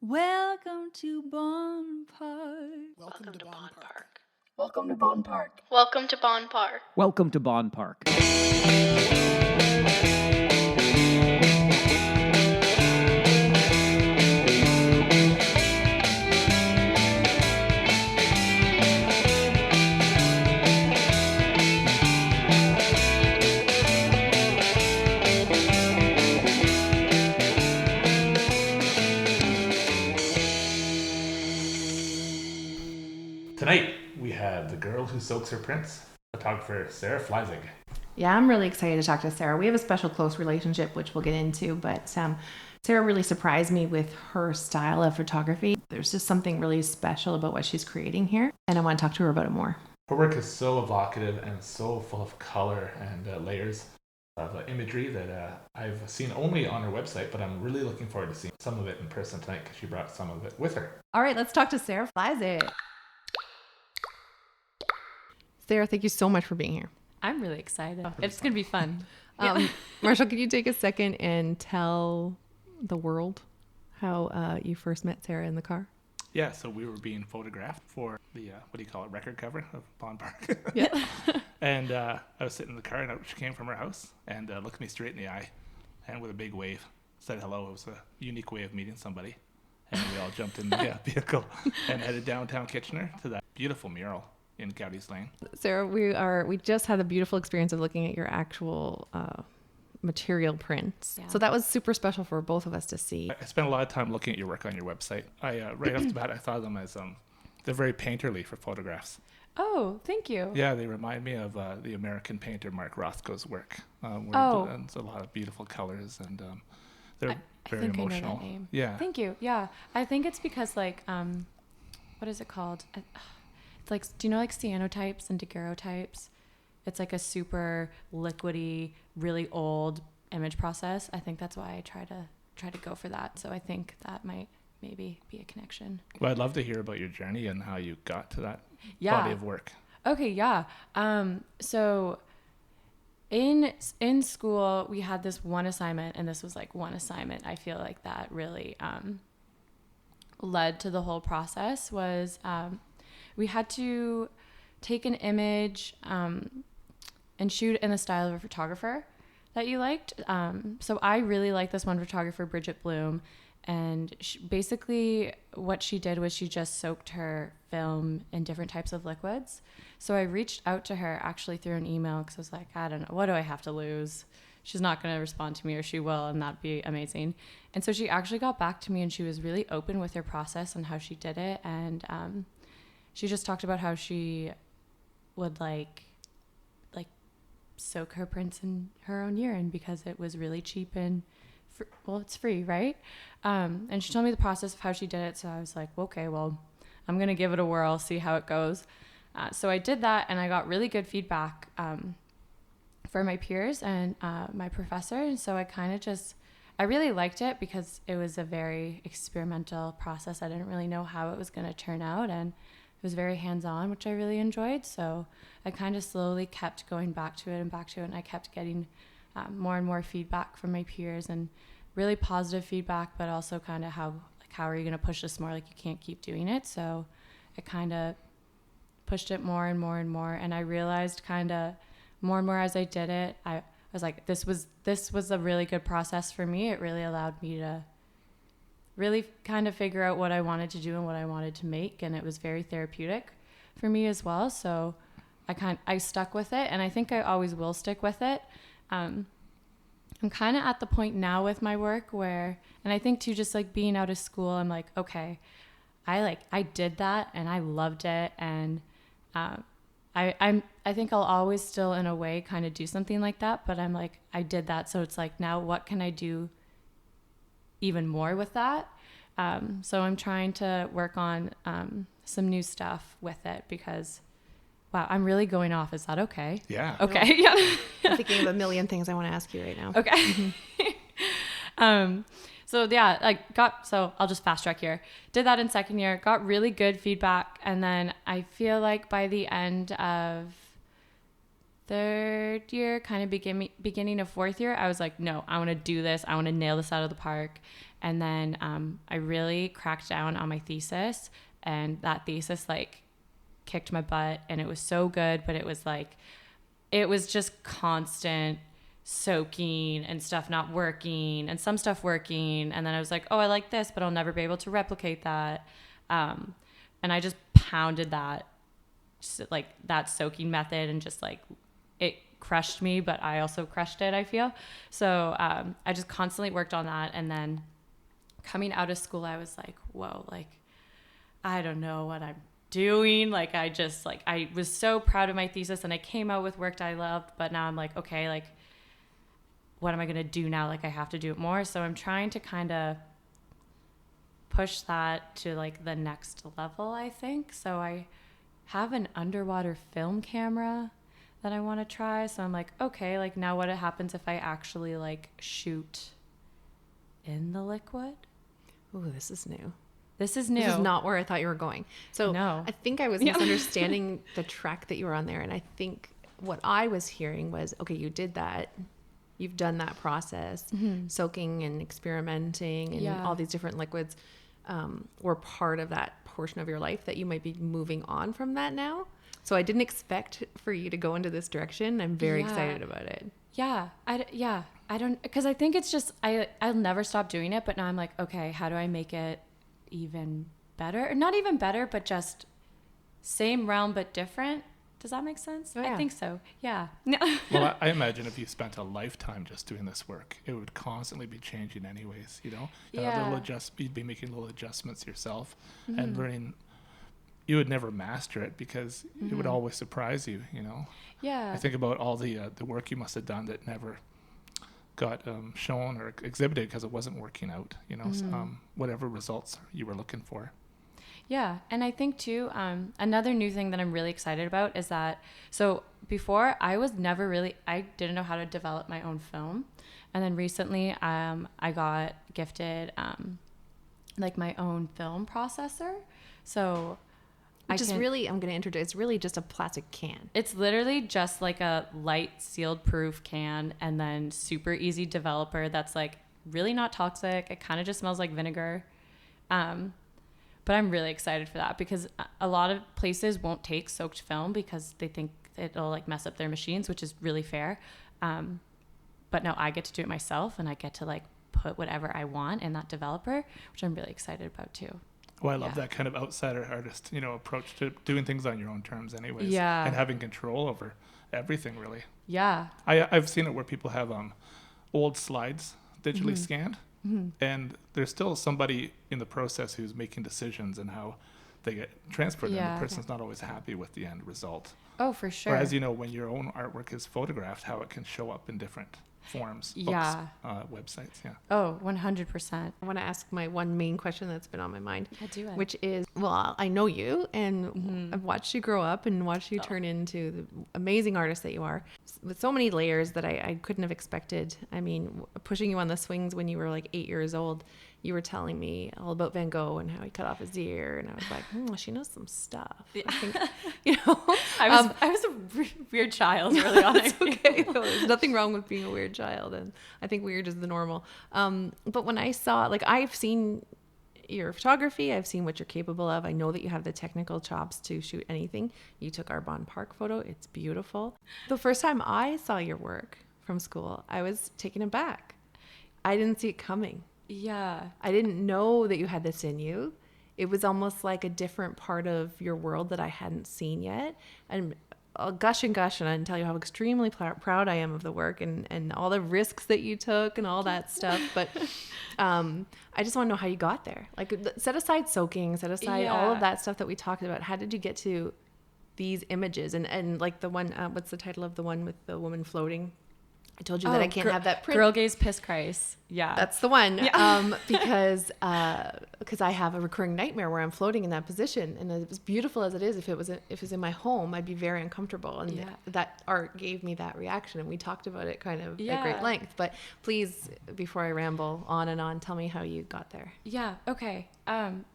Welcome to Bonn Park. Welcome to Bonn Park. Welcome to Bonn Park. Welcome to Bonn Park. Welcome to Bonn Park. Tonight, we have the girl who soaks her prints, photographer Sara Fleiszig. Yeah, I'm really excited to talk to Sara. We have a special close relationship, which we'll get into, but Sara really surprised me with her style of photography. There's just something really special about what she's creating here, and I want to talk to her about it more. Her work is so evocative and so full of color and layers of imagery that I've seen only on her website, but I'm really looking forward to seeing some of it in person tonight because she brought some of it with her. All right, let's talk to Sara Fleiszig. Sara, thank you so much for being here. I'm really excited. It's going to be fun. Marshall, could you take a second and tell the world how you first met Sara in the car? Yeah, so we were being photographed for the, record cover of Bonn Park. Yeah. And I was sitting in the car and out she came from her house and looked me straight in the eye and with a big wave said hello. It was a unique way of meeting somebody. And we all jumped in the vehicle and headed downtown Kitchener to that beautiful mural in Gowdy's Lane. Sara, we just had the beautiful experience of looking at your actual material prints. Yeah. So that was super special for both of us to see. I spent a lot of time looking at your work on your website. Right off the bat, I thought of them as they're very painterly for photographs. Oh, thank you. Yeah, they remind me of the American painter Mark Rothko's work. It's a lot of beautiful colors and they're very emotional. I know that name. Yeah. Thank you. Yeah, I think it's because what is it called? It's like, do you know like cyanotypes and daguerreotypes? It's like a super liquidy, really old image process. I think that's why I try to go for that. So I think that might maybe be a connection. Well, I'd love to hear about your journey and how you got to that body of work. Okay, yeah. So in school we had this one assignment, and this was like one assignment. I feel like that really led to the whole process was we had to take an image and shoot in the style of a photographer that you liked. So I really liked this one photographer, Bridget Bloom, and basically what she did was she just soaked her film in different types of liquids. So I reached out to her actually through an email because I was like, I don't know, what do I have to lose? She's not going to respond to me, or she will, and that'd be amazing. And so she actually got back to me, and she was really open with her process and how she did it. And she just talked about how she would like soak her prints in her own urine because it was really cheap and it's free, right? And she told me the process of how she did it. So I was like, okay, well, I'm going to give it a whirl, see how it goes. So I did that, and I got really good feedback for my peers and my professor. And so I really liked it because it was a very experimental process. I didn't really know how it was going to turn out, and it was very hands-on, which I really enjoyed. So I kind of slowly kept going back to it, and I kept getting more and more feedback from my peers, and really positive feedback, but also kind of how are you going to push this more? Like, you can't keep doing it. So I kind of pushed it more and more and more, and I realized kind of more and more as I did it, I was like, this was a really good process for me. It really allowed me to really kind of figure out what I wanted to do and what I wanted to make, and it was very therapeutic for me as well. So I stuck with it, and I think I always will stick with it. I'm kind of at the point now with my work where, and I think too, just like being out of school, I'm like, okay, I did that and I loved it, and I think I'll always still in a way kind of do something like that, but I'm like, I did that, so it's like, now what can I do even more with that? So I'm trying to work on some new stuff with it because, wow, I'm really going off. Is that okay? Yeah. Okay. Yeah. I'm thinking of a million things I want to ask you right now. Okay. So yeah, so I'll just fast track here. Did that in second year, got really good feedback. And then I feel like by the end of third year, kind of beginning of fourth year, I was like, no, I want to do this. I want to nail this out of the park. And then I really cracked down on my thesis, and that thesis like kicked my butt, and it was so good, but it was just constant soaking and stuff not working and some stuff working. And then I was like, oh, I like this, but I'll never be able to replicate that. And I just pounded that, like that soaking method, and just like it crushed me, but I also crushed it, I feel. So I just constantly worked on that. And then coming out of school, I was like, whoa, like, I don't know what I'm doing. Like, I was so proud of my thesis, and I came out with work that I loved, but now I'm like, okay, like, what am I going to do now? Like, I have to do it more. So I'm trying to kind of push that to like the next level, I think. So I have an underwater film camera that I want to try. So I'm like, okay, like now what happens if I actually like shoot in the liquid? Ooh, this is new. This is new. This is not where I thought you were going. So No. I think I was misunderstanding the track that you were on there. And I think what I was hearing was, okay, you did that. You've done that process, soaking and experimenting and all these different liquids were part of that portion of your life that you might be moving on from that now. So I didn't expect for you to go into this direction. I'm very excited about it. Yeah. I don't, because I think it's just, I'll never stop doing it. But now I'm like, okay, how do I make it even better? Or not even better, but just same realm, but different. Does that make sense? Oh, yeah. I think so. Yeah. Well, I imagine if you spent a lifetime just doing this work, it would constantly be changing anyways, you know? You'd be making little adjustments yourself and learning. You would never master it because it would always surprise you, you know? Yeah. I think about all the work you must have done that never got shown or exhibited because it wasn't working out, you know, whatever results you were looking for. Yeah. And I think too, another new thing that I'm really excited about is that, so before I didn't know how to develop my own film. And then recently I got gifted like my own film processor. So Which is really, I'm going to introduce, it's really just a plastic can. It's literally just like a light sealed proof can, and then super easy developer that's like really not toxic. It kind of just smells like vinegar. But I'm really excited for that because a lot of places won't take soaked film because they think it'll like mess up their machines, which is really fair. But no, I get to do it myself, and I get to like put whatever I want in that developer, which I'm really excited about too. Well, I love that kind of outsider artist, you know, approach to doing things on your own terms anyways. Yeah. And having control over everything, really. Yeah. I've seen it where people have old slides digitally scanned, and there's still somebody in the process who's making decisions and how they get transferred, and the person's not always happy with the end result. Oh, for sure. Whereas, you know, when your own artwork is photographed, how it can show up in different forms, books, websites. Yeah. Oh, 100%. I want to ask my one main question that's been on my mind, Do it. which is, well, I know you and I've watched you grow up and watched you turn into the amazing artist that you are with so many layers that I couldn't have expected. I mean, pushing you on the swings when you were like 8 years old, you were telling me all about Van Gogh and how he cut off his ear, and I was like, she knows some stuff. I think, you know, I was a weird child early on. It's okay. No, there's nothing wrong with being a weird child, and I think weird is the normal. But when I saw, like, I've seen your photography, I've seen what you're capable of. I know that you have the technical chops to shoot anything. You took our Bonn Park photo. It's beautiful. The first time I saw your work from school, I was taken aback. I didn't see it coming. Yeah. I didn't know that you had this in you. It was almost like a different part of your world that I hadn't seen yet. And I'll gush and tell you how extremely proud I am of the work and all the risks that you took and all that stuff. But I just want to know how you got there. Like, set aside soaking, set aside all of that stuff that we talked about. How did you get to these images? And like the one, what's the title of the one with the woman floating? I told you that I can't have that print. Girl Gaze Piss Christ. Yeah. That's the one. Yeah. Because I have a recurring nightmare where I'm floating in that position. And as beautiful as it is, if it was in my home, I'd be very uncomfortable. And that art gave me that reaction. And we talked about it kind of at great length. But please, before I ramble on and on, tell me how you got there. Yeah. Okay.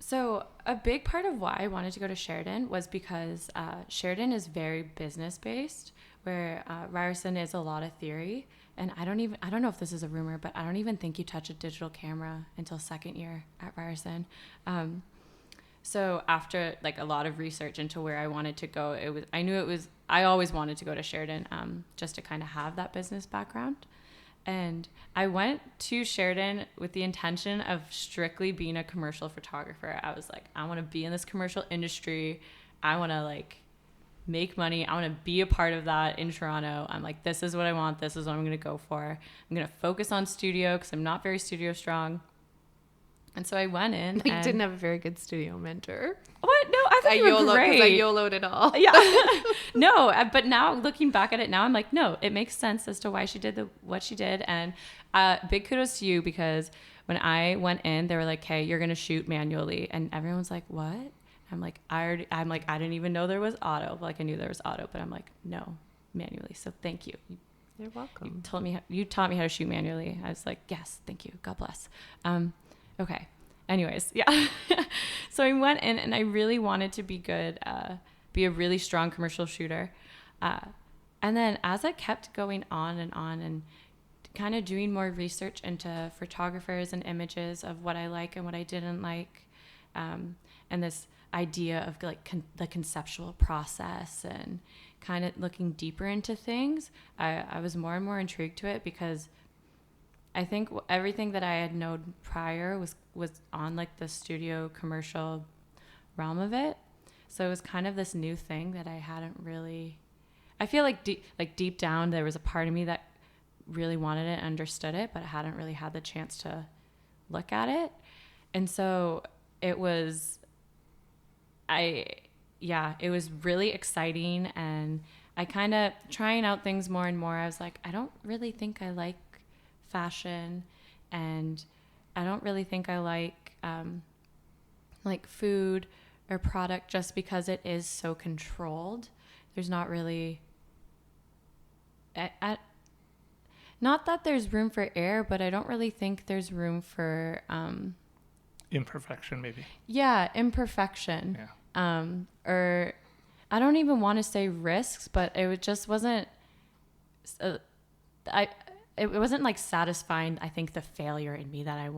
So a big part of why I wanted to go to Sheridan was because Sheridan is very business based, where Ryerson is a lot of theory. And I don't know if this is a rumor, but I don't even think you touch a digital camera until second year at Ryerson. So after like a lot of research into where I wanted to go, I always wanted to go to Sheridan, just to kind of have that business background. And I went to Sheridan with the intention of strictly being a commercial photographer. I was like, I want to be in this commercial industry. I want to like make money. I want to be a part of that in Toronto. I'm like, this is what I want. This is what I'm going to go for. I'm going to focus on studio because I'm not very studio strong. And so I went in. You didn't have a very good studio mentor. What? No, I thought you were great. I YOLO'd it all. Yeah. No, but now looking back at it now, I'm like, no, it makes sense as to why she did what she did. And big kudos to you, because when I went in, they were like, hey, you're going to shoot manually. And everyone's like, what? I'm like, I didn't even know there was auto. Like I knew there was auto, but I'm like, no, manually. So thank you. You're welcome. You taught me how to shoot manually. I was like, yes, thank you. God bless. Okay. Anyways, yeah. So I went in and I really wanted to be good, be a really strong commercial shooter. And then as I kept going on and kind of doing more research into photographers and images of what I like and what I didn't like, and this idea of like the conceptual process and kind of looking deeper into things, I was more and more intrigued to it, because I think everything that I had known prior was on like the studio commercial realm of it. So it was kind of this new thing that I hadn't really, I feel like deep down there was a part of me that really wanted it and understood it, but I hadn't really had the chance to look at it. And so it was really exciting, and I kind of trying out things more and more. I was like, I don't really think I like fashion, and I don't really think I like food or product just because it is so controlled. There's not really not that there's room for error, but I don't really think there's room for imperfection, maybe. Yeah, imperfection. Yeah. Or I don't even want to say risks, but it just wasn't it wasn't like satisfying, I think, the failure in me that I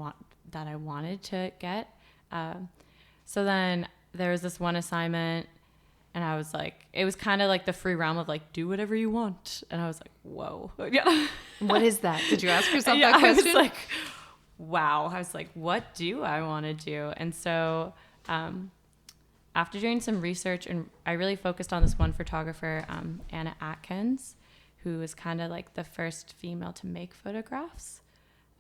wanted to get. So then there was this one assignment, and I was like, it was kind of like the free realm of like, do whatever you want. And I was like, whoa. Yeah. What is that? Did you ask yourself that question? I was like, wow. I was like, what do I want to do? And so after doing some research, and I really focused on this one photographer, Anna Atkins, who was kind of like the first female to make photographs.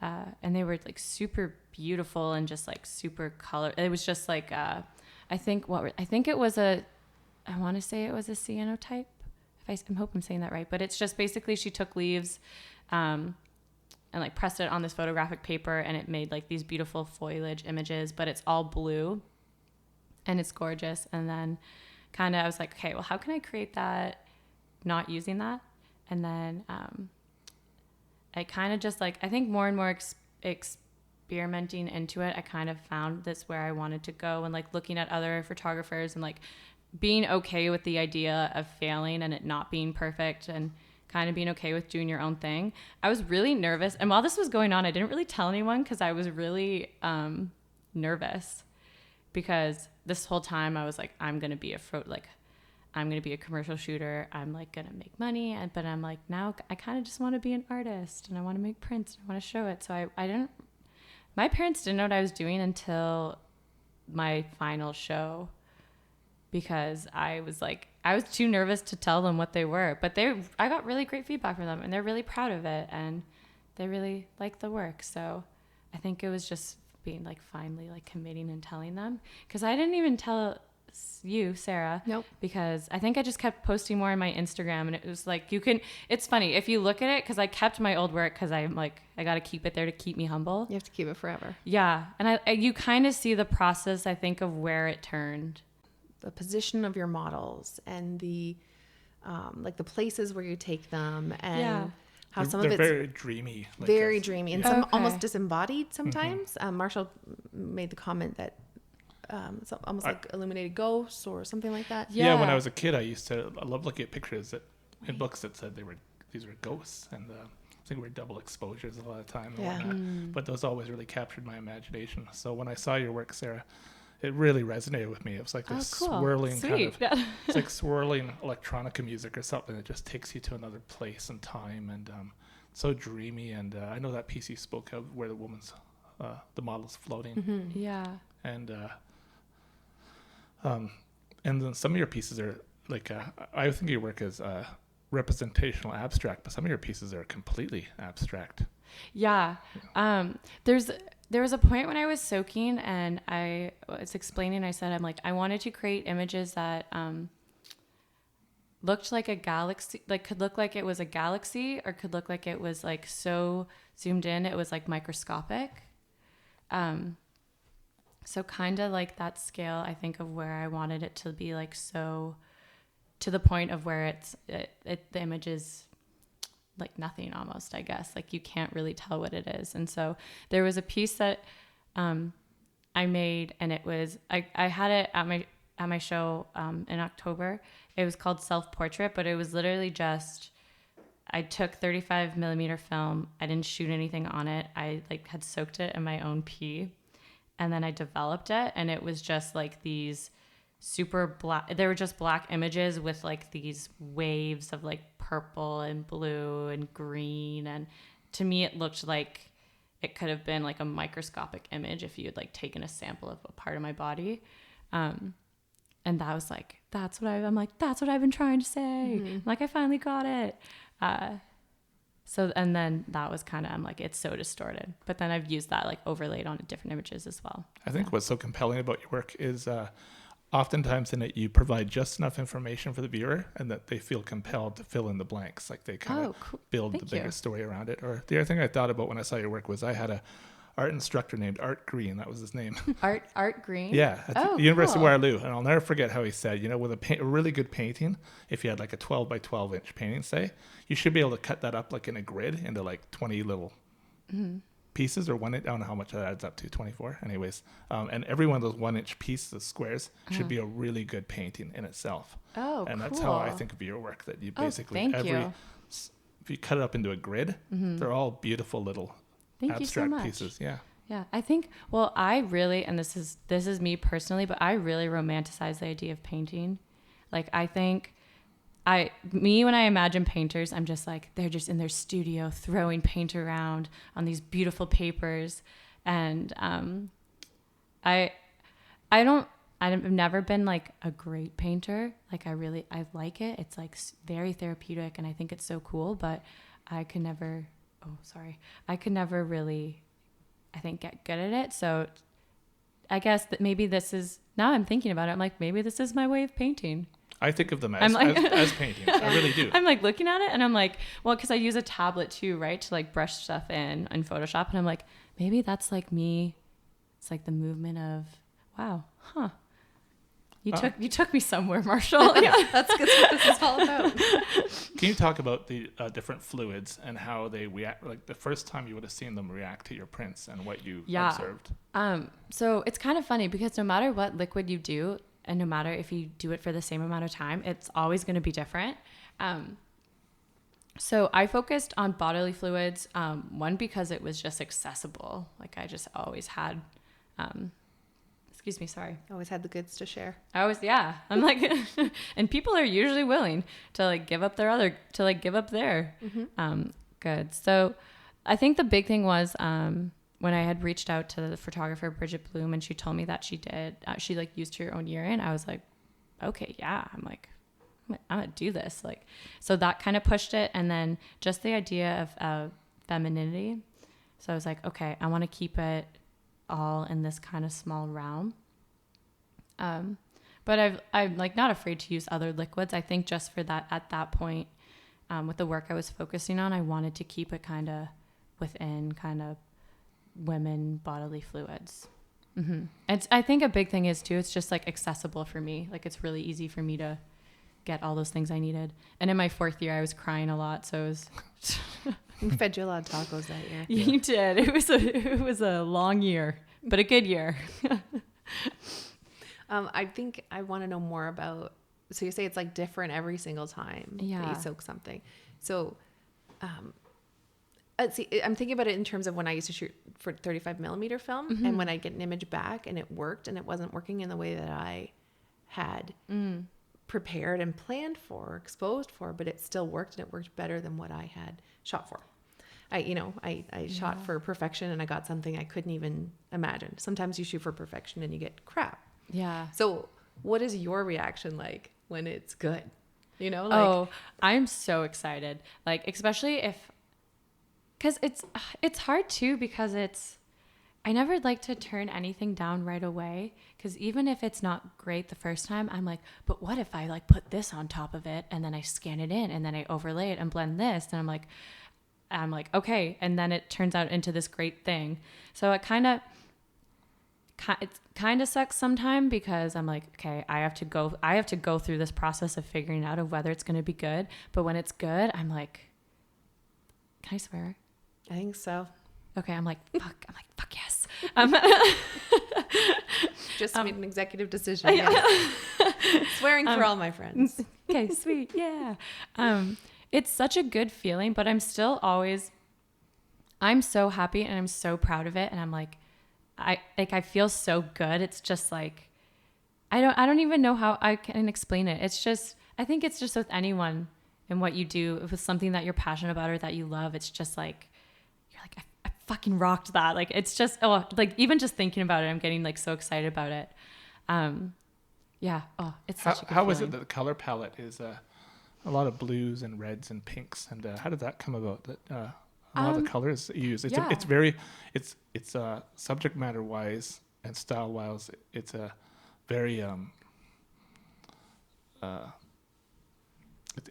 And they were like super beautiful and just like super color. It was just like, I want to say it was a cyanotype. I hope I'm saying that right. But it's just basically she took leaves and like pressed it on this photographic paper, and it made like these beautiful foliage images, but it's all blue and it's gorgeous. And then kind of I was like, okay, well, how can I create that not using that? And then I kind of just like, I think more and more experimenting into it, I kind of found this where I wanted to go, and like looking at other photographers and like being okay with the idea of failing and it not being perfect, and kind of being okay with doing your own thing. I was really nervous. And while this was going on, I didn't really tell anyone because I was really nervous, because this whole time I was like, I'm going to be a commercial shooter. I'm like going to make money. But I'm like, now I kind of just want to be an artist, and I want to make prints. And I want to show it. So my parents didn't know what I was doing until my final show, because I was too nervous to tell them what they were. But I got really great feedback from them, and they're really proud of it, and they really like the work. So I think it was just being like finally like committing and telling them, because I didn't even tell you, Sarah. Nope. Because I think I just kept posting more on my Instagram, and it was like, it's funny if you look at it, because I kept my old work because I'm like, I got to keep it there to keep me humble. You have to keep it forever. Yeah. And you kind of see the process, I think, of where it turned. The position of your models and the like the places where you take them, and how some of it's very dreamy. Very dreamy, and some almost disembodied sometimes. Mm-hmm. Marshall made the comment that it's almost like illuminated ghosts or something like that. Yeah, when I was a kid, I loved looking at pictures that in books that said these were ghosts, and I think we were double exposures a lot of time. And Yeah. whatnot. But those always really captured my imagination. So when I saw your work, Sarah, it really resonated with me. It was like this swirling kind of, it's like swirling electronica music or something that just takes you to another place and time, and so dreamy. And I know that piece you spoke of where the woman's, the model's floating. Yeah. And then some of your pieces are like, I think your work is representational abstract, but some of your pieces are completely abstract. Yeah. There was a point when I was soaking and I was explaining, I said, I wanted to create images that looked like a galaxy, like could look like it was a galaxy, or could look like it was like so zoomed in, it was like microscopic. So kind of like that scale, I think, of where I wanted it to be, like so to the point of where the image is like nothing almost, I guess. Like you can't really tell what it is. And so there was a piece that I made, and it was, I had it at my show in October. It was called Self-Portrait, but it was literally just, I took 35 millimeter film. I didn't shoot anything on it. I like had soaked it in my own pee, and then I developed it, and it was just like these super black, they were just black images with like these waves of like purple and blue and green, and to me it looked like it could have been like a microscopic image if you had like taken a sample of a part of my body. And that was like, that's what I've been trying to say. Like I finally got it. So, and then that was kind of, I'm like, it's so distorted, but then I've used that like overlaid on different images as well. I think what's so compelling about your work is oftentimes in it you provide just enough information for the viewer and that they feel compelled to fill in the blanks, like they kind of build the bigger story around it. Or the other thing I thought about when I saw your work was I had a art instructor named Art Green. That was his name. Art Green? Yeah, at the University of Waterloo. And I'll never forget how he said, with a really good painting, if you had like a 12 by 12 inch painting, say, you should be able to cut that up like in a grid into like 20 little pieces, or I don't know how much that adds up to, 24 anyways. And every one of those 1 inch pieces of squares should be a really good painting in itself. And that's how I think of your work, that you basically, if you cut it up into a grid, they're all beautiful little abstract pieces. Yeah, I think, well, I really, and this is me personally, but I really romanticize the idea of painting. Like, I think when I imagine painters, I'm just like, they're just in their studio throwing paint around on these beautiful papers. And I've never been like a great painter. Like I like it. It's like very therapeutic, and I think it's so cool, but I could never really, I think, get good at it. So I guess that maybe now I'm thinking about it, I'm like, maybe this is my way of painting. I think of them as paintings. I really do. I'm like looking at it and I'm like, well, because I use a tablet too, right? To like brush stuff in Photoshop. And I'm like, maybe that's like me. It's like the movement of, wow, huh. You took me somewhere, Marshall. Yeah, that's what this is all about. Can you talk about the different fluids and how they react, like the first time you would have seen them react to your prints and what you observed? So it's kind of funny because no matter what liquid you do, and no matter if you do it for the same amount of time, it's always going to be different. So I focused on bodily fluids, one, because it was just accessible. Like I just always had, excuse me, sorry. Always had the goods to share. I'm like, and people are usually willing to like give up their goods. So I think the big thing was, when I had reached out to the photographer, Bridget Bloom, and she told me that she like used her own urine. I was like, okay, yeah. I'm gonna do this. Like, so that kind of pushed it. And then just the idea of femininity. So I was like, okay, I want to keep it all in this kind of small realm. But I'm like not afraid to use other liquids. I think just for that, at that point, with the work I was focusing on, I wanted to keep it kind of within kind of women bodily fluids. And I think a big thing is too, it's just like accessible for me. Like it's really easy for me to get all those things I needed. And in my 4th year, I was crying a lot. So it was, We fed you a lot of tacos that year. You did. It was a long year, but a good year. I think I want to know more about so you say it's like different every single time that Yeah. you soak something. So, see, I'm thinking about it in terms of when I used to shoot for 35 millimeter film, and when I get an image back and it worked and it wasn't working in the way that I had prepared and planned for, exposed for, but it still worked, and it worked better than what I had shot for. I shot for perfection, and I got something I couldn't even imagine. Sometimes you shoot for perfection and you get crap. Yeah. So what is your reaction like when it's good? Like, oh, I'm so excited. Like, especially because it's hard too, because I never like to turn anything down right away, because even if it's not great the first time, I'm like, but what if I like put this on top of it, and then I scan it in, and then I overlay it and blend this, and I'm like, okay, and then it turns out into this great thing. So it kind of sucks sometimes, because I'm like, okay, I have to go through this process of figuring out of whether it's going to be good. But when it's good, I'm like, can I swear? I think so. Okay, I'm like, fuck yes. Just made an executive decision. Yeah. Swearing for all my friends. Okay, sweet, yeah. It's such a good feeling, but I'm so happy and I'm so proud of it, and I'm like, I feel so good. It's just like, I don't even know how I can explain it. It's just, I think it's just with anyone and what you do, if it's something that you're passionate about or that you love, it's just like, you're like, I fucking rocked that. Like, it's just, like even just thinking about it, I'm getting like so excited about it. Yeah. Oh, it's such a good How is feeling. it that the color palette is a lot of blues and reds and pinks, and how did that come about? That a lot of the colors that you use. It's very subject matter wise and style wise. It's a very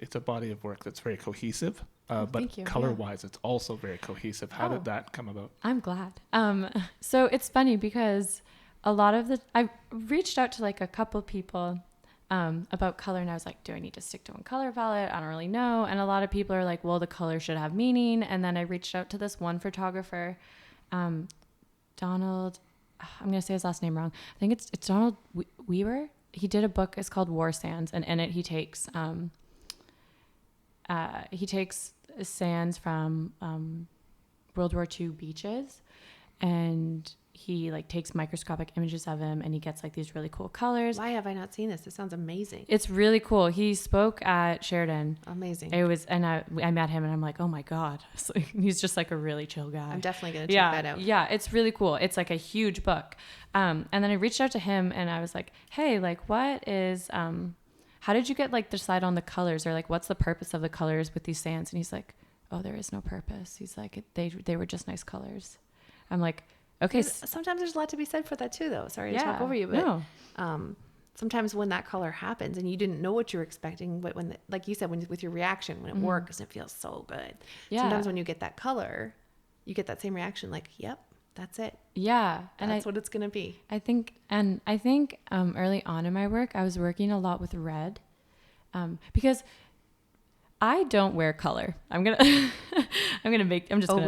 it's a body of work that's very cohesive. But color wise, it's also very cohesive. How did that come about? I'm glad. So it's funny because I've reached out to like a couple people about color, and I was like, do I need to stick to one color palette? I don't really know. And a lot of people are like, well, the color should have meaning. And then I reached out to this one photographer, Donald, I'm going to say his last name wrong. I think it's Donald Weaver. He did a book, it's called War Sands. And in it, he takes sands from World War II beaches, and he like takes microscopic images of him, and he gets like these really cool colors. Why have I not seen this? This sounds amazing. It's really cool. He spoke at Sheridan. Amazing. It was, and I met him, and I'm like, oh my God. So he's just like a really chill guy. I'm definitely going to check that out. Yeah, it's really cool. It's like a huge book. And then I reached out to him, and I was like, hey, like what is, how did you get like decide on the colors, or like what's the purpose of the colors with these sands? And he's like, oh, there is no purpose. He's like, they were just nice colors. I'm like, okay. Sometimes there's a lot to be said for that too, though. Sorry to talk over you, but sometimes when that color happens and you didn't know what you're expecting, but when, like you said, with your reaction, when it works and it feels so good. Yeah. Sometimes when you get that color, you get that same reaction, like, yep, that's it. Yeah. And that's what it's going to be. I think early on in my work, I was working a lot with red, because I don't wear color. We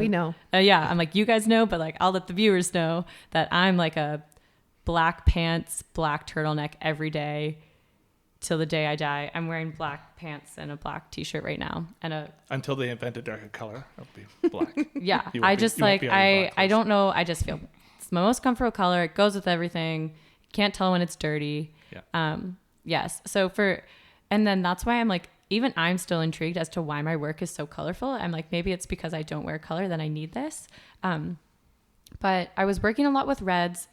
know. Yeah. I'm like, you guys know, but like, I'll let the viewers know that I'm like a black pants, black turtleneck every day till the day I die. I'm wearing black pants and a black t-shirt right now. Until they invent a darker color, it'll be black. Yeah. I don't know. I just feel it's my most comfortable color. It goes with everything. Can't tell when it's dirty. Yeah. Yes. And then that's why I'm like, even I'm still intrigued as to why my work is so colorful. I'm like, maybe it's because I don't wear color, then I need this. But I was working a lot with reds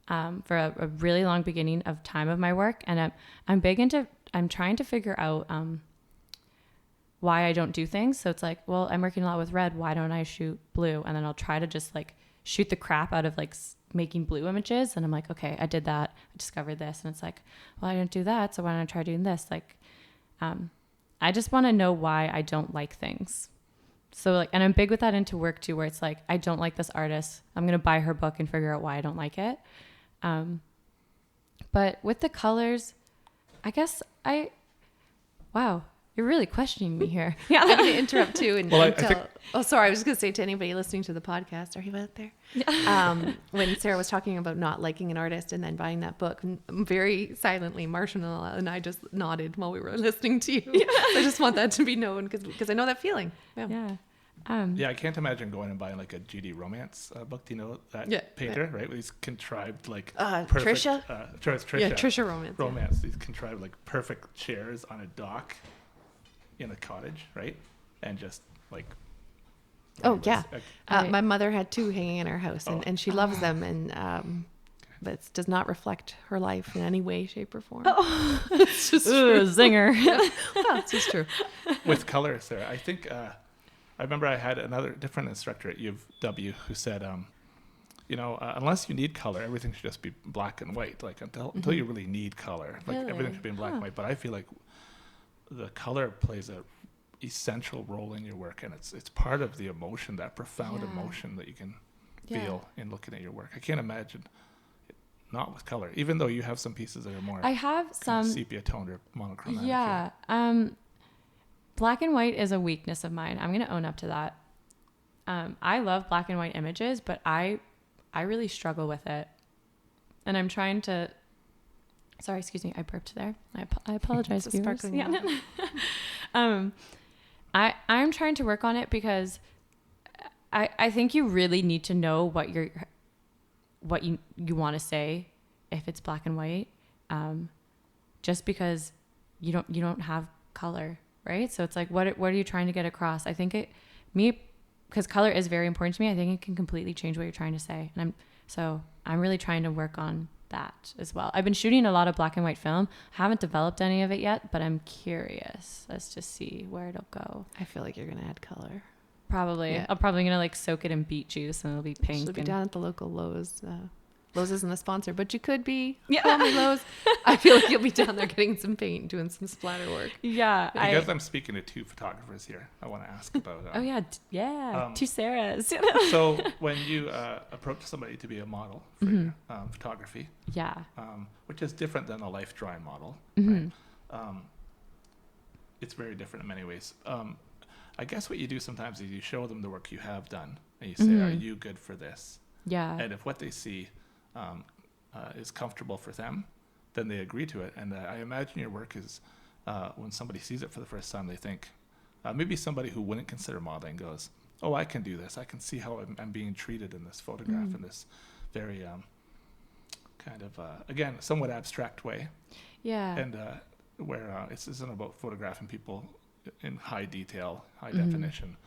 for a really long beginning of time of my work. And I'm trying to figure out why I don't do things. So it's like, well, I'm working a lot with red. Why don't I shoot blue? And then I'll try to just like shoot the crap out of like making blue images. And I'm like, okay, I did that. I discovered this. And it's like, well, I didn't do that. So why don't I try doing this? Like, I just want to know why I don't like things. So like, and I'm big with that into work too, where it's like, I don't like this artist. I'm going to buy her book and figure out why I don't like it. But with the colors, I guess You're really questioning me here. I'm going to interrupt too and, Well, and I tell. think- Oh, sorry. I was just going to say to anybody listening to the podcast, are you out there? When Sarah was talking about not liking an artist and then buying that book, very silently, Marshall and I just nodded while we were listening to you. I just want that to be known because I know that feeling. Yeah. Yeah, I can't imagine going and buying like a GD romance book. Do you know that painter, right? With these contrived like perfect, Trisha? Trisha. Yeah, Trisha Romance. Romance. These contrived like perfect chairs on a dock in a cottage, right? And just like. Oh yeah, Right. my mother had 2 hanging in our house, and she loves them, and but it does not reflect her life in any way, shape, or form. It's just Ooh, zinger. well, it's just true. With color, Sarah. I think I remember I had another different instructor at U of W who said, unless you need color, everything should just be black and white. Like until you really need color, like Really? everything should be in black and white. But I feel like the color plays a essential role in your work, and it's part of the emotion, that profound emotion that you can feel in looking at your work. I can't imagine it not with color, even though you have some pieces that are more I have some sepia toned or monochromatic. Yeah. Black and white is a weakness of mine. I'm going to own up to that. I love black and white images, but I really struggle with it. And I'm trying to, sorry, excuse me. I burped there. I apologize. It's a viewers. sparkling Yeah. I'm trying to work on it because I think you really need to know what you want to say if it's black and white. Just because you don't have color, right? So it's like, what are you trying to get across? I think because color is very important to me, I think it can completely change what you're trying to say. And I'm really trying to work on that as well. I've been shooting a lot of black and white film. Haven't developed any of it yet, but I'm curious as to see where it'll go. I feel like you're gonna add color. Probably. Yeah. I'm probably gonna like soak it in beet juice and it'll be pink. She'll be and- down at the local Lowe's. Lowe's isn't a sponsor, but you could be. Yeah. Call me Lowe's. I feel like you'll be down there getting some paint, doing some splatter work. Yeah. Because I'm speaking to 2 photographers here, I want to ask about. Oh yeah. Two Sarahs. So when you approach somebody to be a model for your, photography, Yeah. which is different than a life drawing model, Mm-hmm. right? It's very different in many ways. I guess what you do sometimes is you show them the work you have done, and you say, Mm-hmm. "Are you good for this?" Yeah. And if what they see is comfortable for them, then they agree to it. And I imagine your work is, when somebody sees it for the first time, they think, maybe somebody who wouldn't consider modeling goes, "Oh, I can do this. I can see how I'm being treated in this photograph in this very kind of, again, somewhat abstract way." Yeah. And where it isn't about photographing people in high detail, high definition.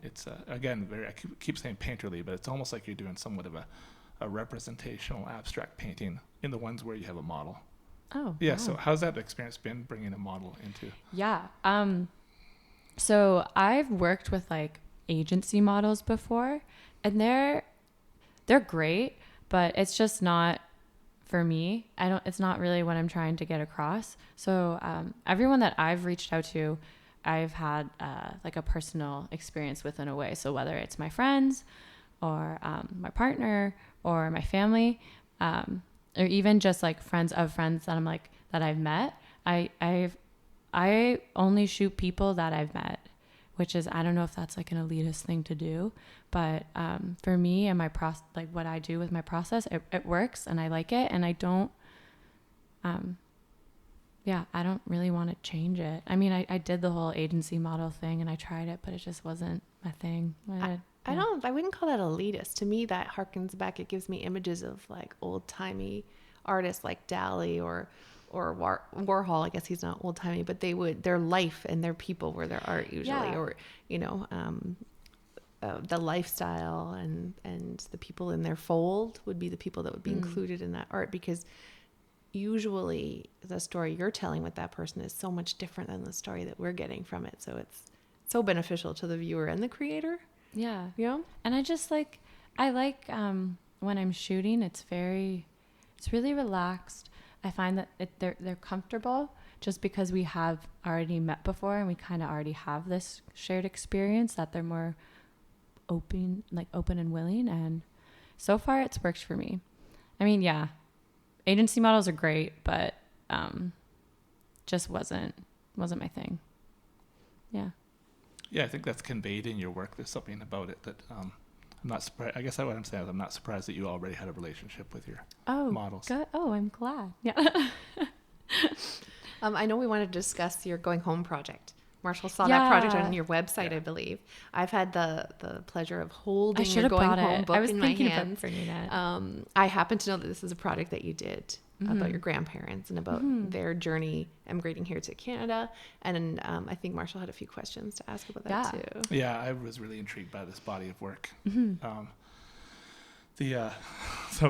It's again I keep saying painterly, but it's almost like you're doing somewhat of a representational abstract painting in the ones where you have a model. Oh. Yeah. Wow. So how's that experience been, bringing a model into? Yeah. So I've worked with like agency models before, and they're great, but it's just not for me. It's not really what I'm trying to get across. So everyone that I've reached out to, I've had like a personal experience with in a way. So whether it's my friends or my partner or my family, or even just like friends of friends that I'm like, that I've met, I only shoot people that I've met, which is, I don't know if that's like an elitist thing to do, but for me and my like what I do with my process, it works and I like it, and I don't, I don't really want to change it. I mean, I did the whole agency model thing and I tried it, but it just wasn't my thing. I wouldn't call that elitist. To me, that harkens back. It gives me images of like old timey artists like Dali or Warhol. I guess he's not old timey, but their life and their people were their art usually, or the lifestyle and the people in their fold would be the people that would be included in that art, because usually the story you're telling with that person is so much different than the story that we're getting from it. So it's so beneficial to the viewer and the creator. Yeah. You know? And I like when I'm shooting, it's really relaxed. I find that they're comfortable just because we have already met before and we kind of already have this shared experience, that they're more open and willing. And so far it's worked for me. I mean, yeah, agency models are great, but just wasn't my thing. Yeah. Yeah, I think that's conveyed in your work. There's something about it that I'm not surprised. I guess what I'm saying is I'm not surprised that you already had a relationship with your models. Good. Oh, I'm glad. Yeah. I know we wanted to discuss your going home project. Marshall saw that project on your website, I believe. I've had the pleasure of holding your going home book in my hands. I happen to know that this is a project that you did about your grandparents and about their journey emigrating here to Canada. And I think Marshall had a few questions to ask about that too. Yeah, I was really intrigued by this body of work. Some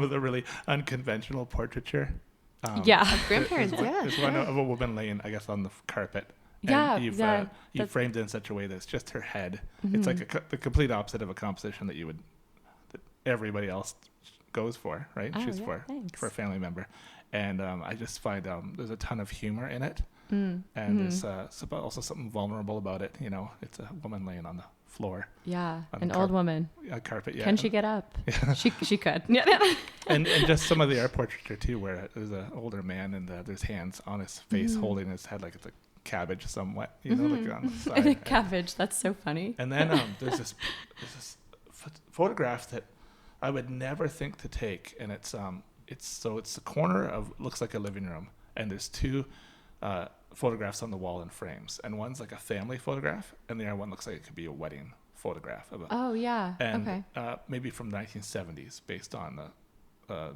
of the really unconventional portraiture. Grandparents, There's one of a woman laying, I guess, on the carpet. And you've framed it in such a way that it's just her head. It's like the complete opposite of a composition that that everybody else goes for, right? She's for a family member. And I just find there's a ton of humor in it. And there's also something vulnerable about it. You know, it's a woman laying on the floor. Yeah, an old woman. A carpet, yeah. Can she get up? Yeah. She could. and just some of the art portraiture too, where there's an older man and there's hands on his face holding his head like it's a cabbage somewhat, you know, like on the side. A cabbage, that's so funny. And then there's this photograph that I would never think to take, and it's the corner of, looks like a living room, and there's two photographs on the wall in frames, and one's like a family photograph, and the other one looks like it could be a wedding photograph of maybe from 1970s, based on the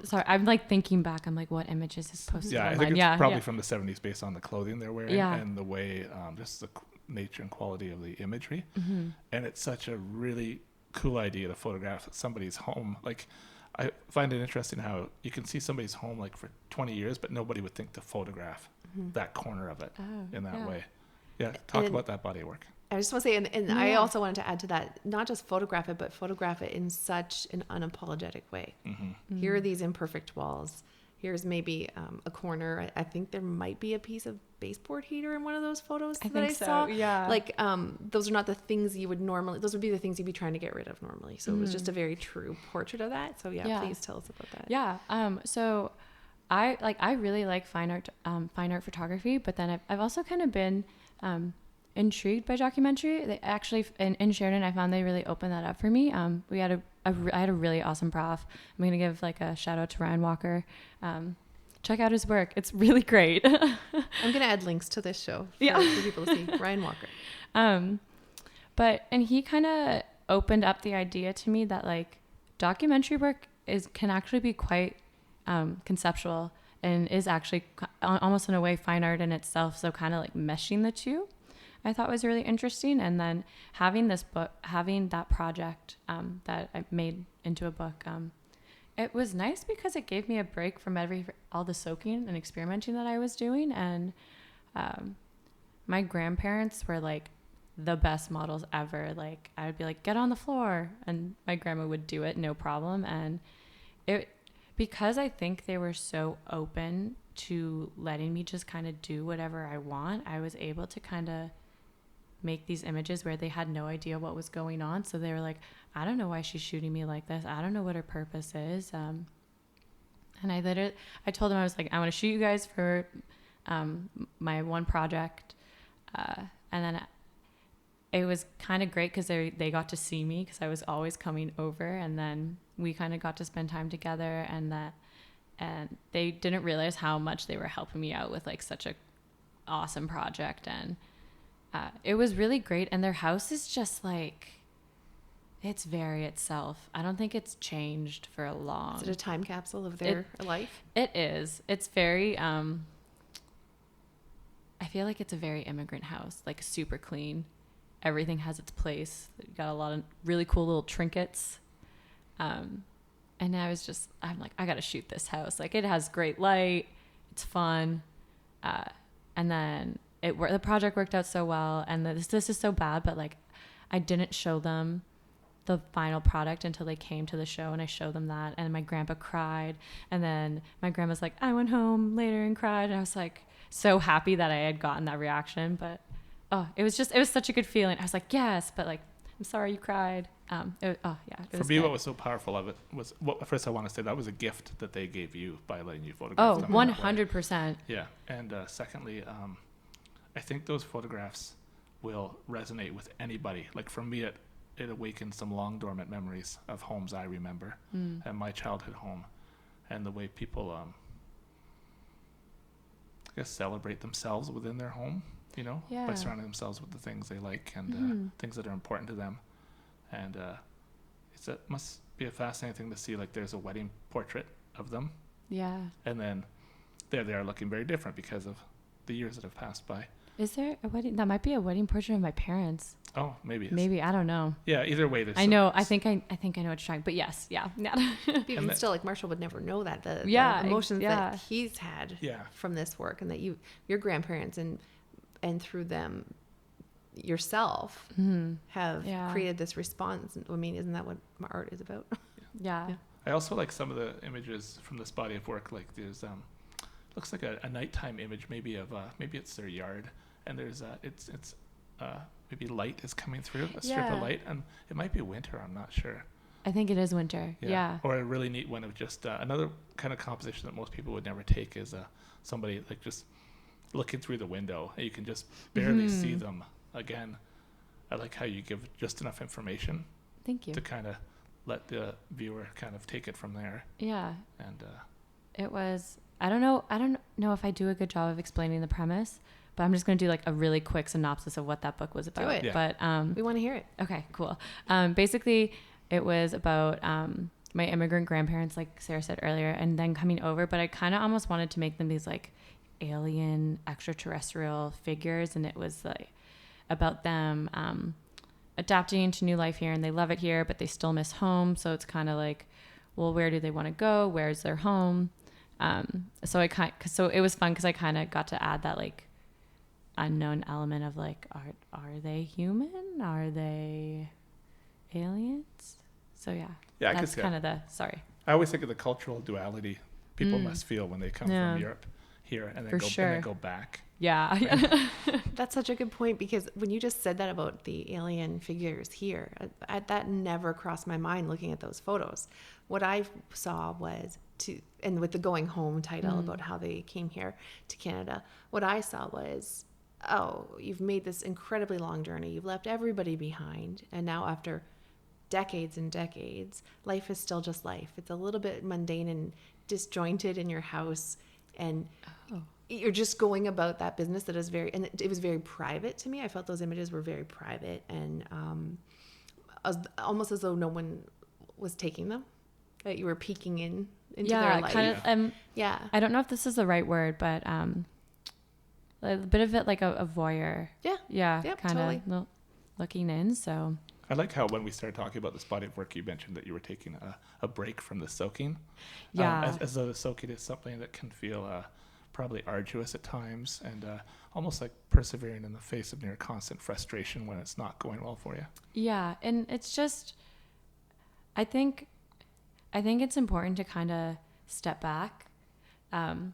Sorry, I'm like thinking back. I'm like, what images is posted online? I think it's probably from the 70s, based on the clothing they're wearing and the way, just the nature and quality of the imagery. And it's such a really cool idea to photograph somebody's home. Like, I find it interesting how you can see somebody's home like for 20 years, but nobody would think to photograph that corner of it in that way. Yeah, talk about that body of work. I just want to say, and I also wanted to add to that, not just photograph it, but photograph it in such an unapologetic way. Here are these imperfect walls. Here's maybe a corner. I think there might be a piece of baseboard heater in one of those photos I saw. Yeah. Like, those are not the things you would normally, those would be the things you'd be trying to get rid of normally. So it was just a very true portrait of that. So please tell us about that. Yeah. So I really like fine art photography, but then I've also kind of been, intrigued by documentary. They actually in Sheridan, I found they really opened that up for me. I had a really awesome prof. I'm gonna give like a shout out to Ryan Walker. Check out his work; it's really great. I'm gonna add links to this show for people to see. Ryan Walker. And he kind of opened up the idea to me that like documentary work can actually be quite conceptual and is actually almost in a way fine art in itself. So kind of like meshing the two, I thought was really interesting. And then having that project that I made into a book, it was nice because it gave me a break from all the soaking and experimenting that I was doing. And my grandparents were like the best models ever. Like I would be like, get on the floor, and my grandma would do it, no problem. And because I think they were so open to letting me just kind of do whatever I want, I was able to kind of make these images where they had no idea what was going on. So they were like, I don't know why she's shooting me like this. I don't know what her purpose is. And I told them, I was like, I want to shoot you guys for my one project. And then it was kind of great because they got to see me because I was always coming over, and then we kind of got to spend time together, and they didn't realize how much they were helping me out with like such a awesome project. And it was really great. And their house is just like, it's very itself. I don't think it's changed for a long. Is it a time capsule of their life? It is. It's very, I feel like it's a very immigrant house, like super clean. Everything has its place. You got a lot of really cool little trinkets. And I'm like, I got to shoot this house. Like it has great light. It's fun. And then the project worked out so well. And this is so bad, but like I didn't show them the final product until they came to the show, and I showed them that, and my grandpa cried, and then my grandma's like, I went home later and cried, and I was like so happy that I had gotten that reaction. But it was such a good feeling. I was like, yes, but like, I'm sorry you cried. For me, what was so powerful of it was, first I want to say that was a gift that they gave you by letting you photograph them. 100%. Yeah. And secondly, I think those photographs will resonate with anybody. Like for me, it awakens some long dormant memories of homes I remember and my childhood home, and the way people, I guess, celebrate themselves within their home, by surrounding themselves with the things they like and things that are important to them. And it must be a fascinating thing to see, like there's a wedding portrait of them. Yeah. And then there they are looking very different because of the years that have passed by. Is there a wedding? That might be a wedding portrait of my parents. Oh, maybe. Maybe, I don't know. Yeah, either way. I know. I think I know what you're trying. But yes, yeah. Even still, like Marshall would never know that the emotions that he's had from this work, and that your grandparents and through them yourself have created this response. I mean, isn't that what art is about? Yeah. I also like some of the images from this body of work. Like there's looks like a nighttime image, maybe it's their yard, and there's it's maybe light is coming through, a strip of light, and it might be winter, I'm not sure. I think it is winter. Yeah. Or a really neat one of just another kind of composition that most people would never take is somebody like just looking through the window, and you can just barely see them. Again, I like how you give just enough information. Thank you. To kind of let the viewer kind of take it from there. Yeah. And it was, I don't know if I do a good job of explaining the premise, but I'm just going to do like a really quick synopsis of what that book was about. Do it. But we want to hear it. Okay, cool. Basically, it was about my immigrant grandparents, like Sarah said earlier, and then coming over. But I kind of almost wanted to make them these like alien extraterrestrial figures, and it was like about them adapting to new life here, and they love it here, but they still miss home. So it's kind of like, well, where do they want to go? Where's their home? So it was fun because I kind of got to add that like unknown element of like, are they human? Are they aliens? So yeah, that's kind of sorry. I always think of the cultural duality people must feel when they come from Europe here and then go back. Yeah. That's such a good point, because when you just said that about the alien figures here, that never crossed my mind looking at those photos. What I saw was and with the Going Home title about how they came here to Canada, what I saw was, oh, you've made this incredibly long journey. You've left everybody behind. And now after decades and decades, life is still just life. It's a little bit mundane and disjointed in your house. And you're just going about that business that is it was very private to me. I felt those images were very private, and almost as though no one was taking them, that you were peeking into their life. Kind of, I don't know if this is the right word, but a bit of it like a voyeur. Yeah. Kind of totally. Looking in. So I like how when we started talking about this body of work, you mentioned that you were taking a break from the soaking. As though the soaking is something that can feel probably arduous at times, and almost like persevering in the face of near constant frustration when it's not going well for you. Yeah, and it's just, I think it's important to kind of step back and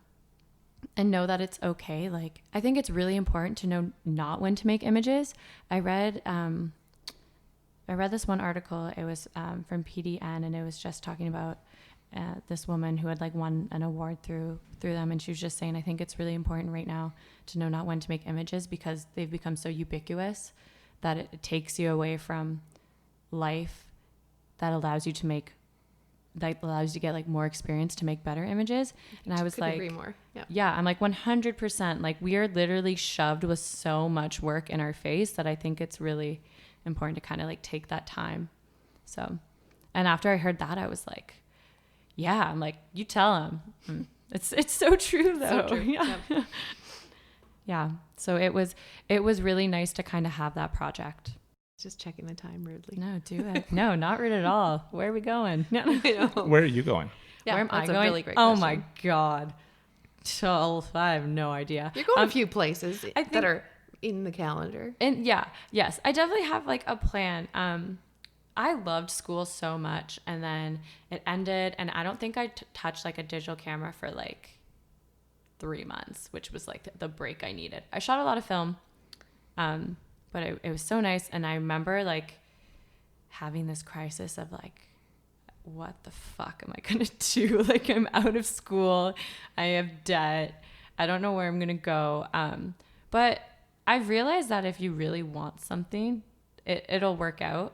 know that it's okay. Like, I think it's really important to know not when to make images. I read this one article. It was from PDN, and it was just talking about this woman who had like won an award through them, and she was just saying, I think it's really important right now to know not when to make images, because they've become so ubiquitous that it takes you away from life that allows you to get like more experience to make better images. And I was like, agree more. Yeah, I'm like 100%. Like, we are literally shoved with so much work in our face that I think it's really important to kind of like take that time. So, and after I heard that, I was like, yeah, I'm like, you tell him. It's so true though. So true. Yeah. Yep. Yeah. So it was really nice to kind of have that project. Just checking the time rudely. No, do it. No, not rude at all. Where are we going? No. Where are you going? Yeah, where am I going? A really great question. Oh my God. I have no idea. You're going a few places that are in the calendar. And yes, I definitely have like a plan. I loved school so much, and then it ended, and I don't think I touched like a digital camera for like 3 months, which was like the break I needed. I shot a lot of film, but it was so nice. And I remember like having this crisis of like, what the fuck am I going to do? Like, I'm out of school. I have debt. I don't know where I'm going to go. But I've realized that if you really want something, it'll work out.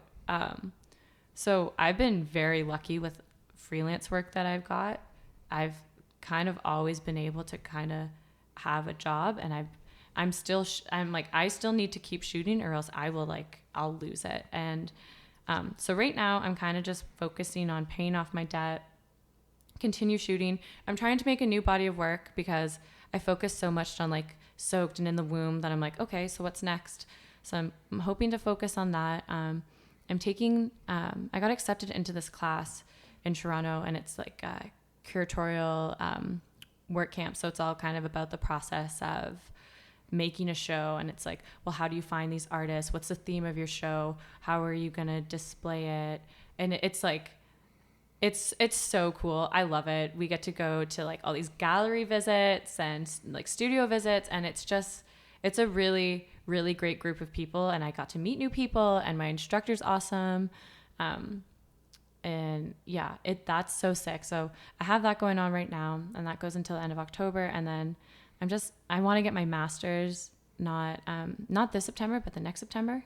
So I've been very lucky with freelance work that I've got. I've kind of always been able to kind of have a job, and I'm like, I still need to keep shooting or else I'll lose it. And so right now I'm kind of just focusing on paying off my debt, continue shooting. I'm trying to make a new body of work because I focus so much on like Soaked and In the Womb that I'm like, okay, so what's next? So I'm hoping to focus on that. I'm taking, I got accepted into this class in Toronto, and it's like a curatorial work camp. So it's all kind of about the process of making a show. And it's like, well, how do you find these artists? What's the theme of your show? How are you going to display it? And it's like, it's so cool. I love it. We get to go to like all these gallery visits and like studio visits. And it's a really, really great group of people. And I got to meet new people, and my instructor's awesome. And yeah, that's so sick. So I have that going on right now, and that goes until the end of October. And then I want to get my master's, not this September, but the next September.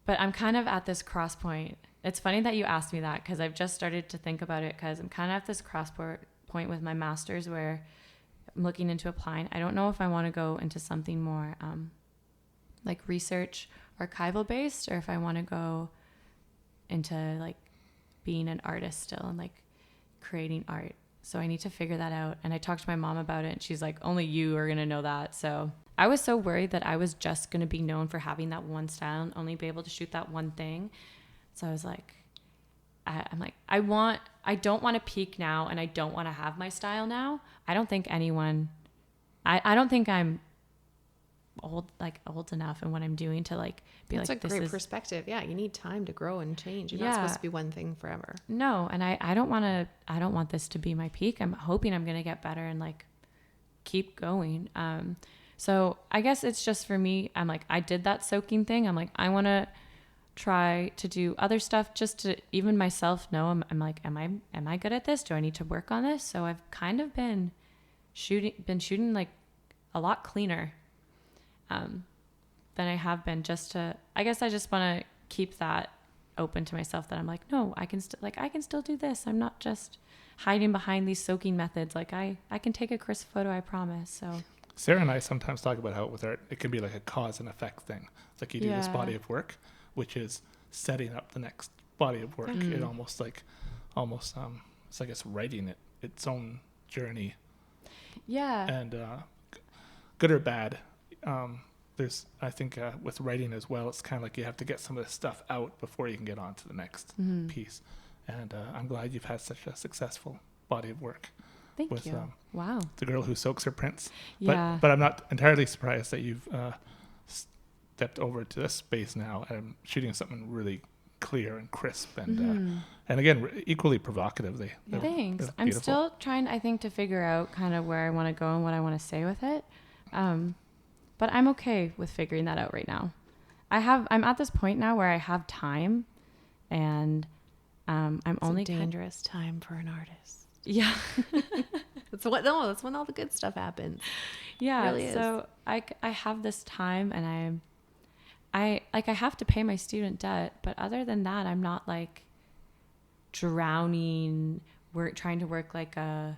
But I'm kind of at this cross point. It's funny that you asked me that, because I've just started to think about it, because I'm kind of at this cross point with my master's where I'm looking into applying. I don't know if I want to go into something more like research, archival based, or if I want to go into like being an artist still and like creating art. So I need to figure that out. And I talked to my mom about it, and she's like, only you are going to know that. So I was so worried that I was just going to be known for having that one style and only be able to shoot that one thing. So I was like, I'm like, I don't want to peak now, and I don't want to have my style now. I don't think anyone, I don't think I'm old enough in what I'm doing to like be That's like, a great perspective. Yeah, you need time to grow and change. You're not supposed to be one thing forever. No, and I don't want this to be my peak. I'm hoping I'm gonna get better and like keep going. So I guess it's just for me, I'm like, I did that soaking thing. I'm like, I want to try to do other stuff just to even myself know. I'm like, am I good at this? Do I need to work on this? So I've kind of been shooting like a lot cleaner than I have been, I guess I just want to keep that open to myself, that I'm like, no, I can still do this. I'm not just hiding behind these soaking methods. Like I can take a crisp photo, I promise. So Sarah and I sometimes talk about how with art, it can be like a cause and effect thing. It's like you do this body of work, which is setting up the next body of work. It almost it's like it's writing its own journey. Yeah. And good or bad, there's, I think with writing as well, it's kind of like you have to get some of this stuff out before you can get on to the next piece. And I'm glad you've had such a successful body of work. Thank you. Wow. The girl who soaks her prints. Yeah. But I'm not entirely surprised that you've stepped over to this space now and shooting something really clear and crisp and again, equally provocative. Thanks. They're I'm beautiful. still trying, I think, to figure out kind of where I want to go and what I want to say with it. But I'm okay with figuring that out right now. I'm at this point now where I have time, and it's only a dangerous time for an artist. Yeah. That's when all the good stuff happens. Yeah. It really is. So I have this time, and I have to pay my student debt, but other than that, I'm not like drowning, trying to work I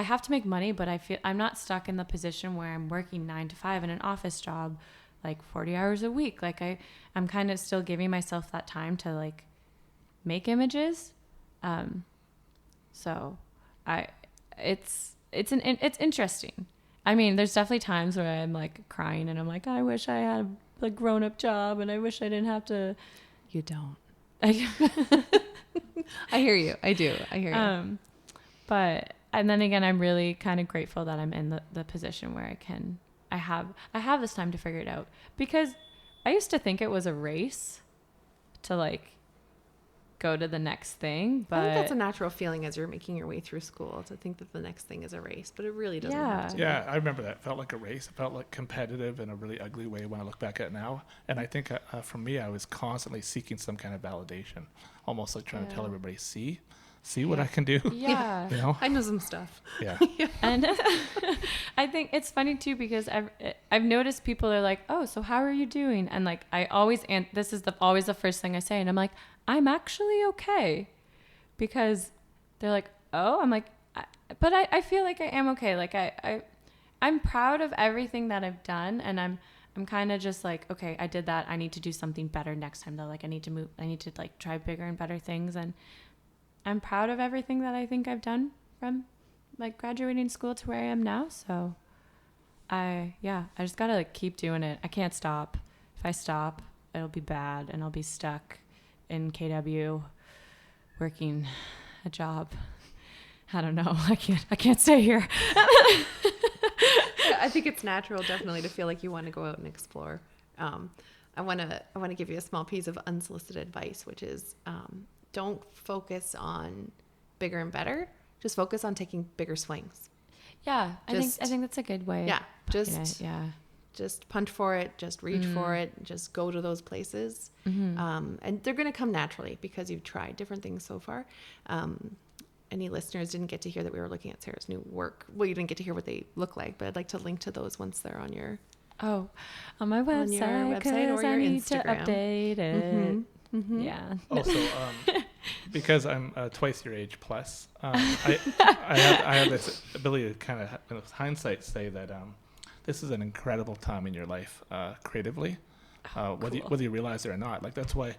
have to make money, but I feel I'm not stuck in the position where I'm working 9 to 5 in an office job, like 40 hours a week. Like I'm kind of still giving myself that time to like make images. So it's interesting. I mean, there's definitely times where I'm like crying and I'm like, I wish I had a grown-up job, and I wish I didn't have to. You don't. I hear you. I do. I hear you. And then again, I'm really kind of grateful that I'm in the position where I have this time to figure it out, because I used to think it was a race to like go to the next thing, but I think that's a natural feeling as you're making your way through school, to think that the next thing is a race, but it really doesn't have to be. Yeah, I remember that. It felt like a race. It felt like competitive in a really ugly way when I look back at it now. And I think for me, I was constantly seeking some kind of validation, almost like trying to tell everybody, see, see what I can do. Yeah. You know? I know some stuff. Yeah. And I think it's funny too, because I've noticed people are like, oh, so how are you doing? And like, I always, and this is always the first thing I say. And I'm like, I'm actually okay. Because they're like, oh, I'm like, but I feel like I am okay. Like I'm proud of everything that I've done. And I'm kind of just like, okay, I did that. I need to do something better next time though. Like I need to like try bigger and better things. And I'm proud of everything that I think I've done from like graduating school to where I am now. So I just gotta like keep doing it. I can't stop. If I stop, it'll be bad and I'll be stuck in KW working a job. I don't know. I can't stay here. I think it's natural, definitely, to feel like you want to go out and explore. I want to give you a small piece of unsolicited advice, which is don't focus on bigger and better. Just focus on taking bigger swings. Yeah, I think that's a good way. Yeah, just punch for it. Just reach for it. Just go to those places, and they're going to come naturally because you've tried different things so far. Any listeners didn't get to hear that we were looking at Sarah's new work. Well, you didn't get to hear what they look like, but I'd like to link to those once they're on your on my website, or your I need Instagram. to update it. Yeah. Also, because I'm twice your age plus, I have this ability to kind of, with hindsight, say that this is an incredible time in your life creatively, whether you realize it or not. Like that's why,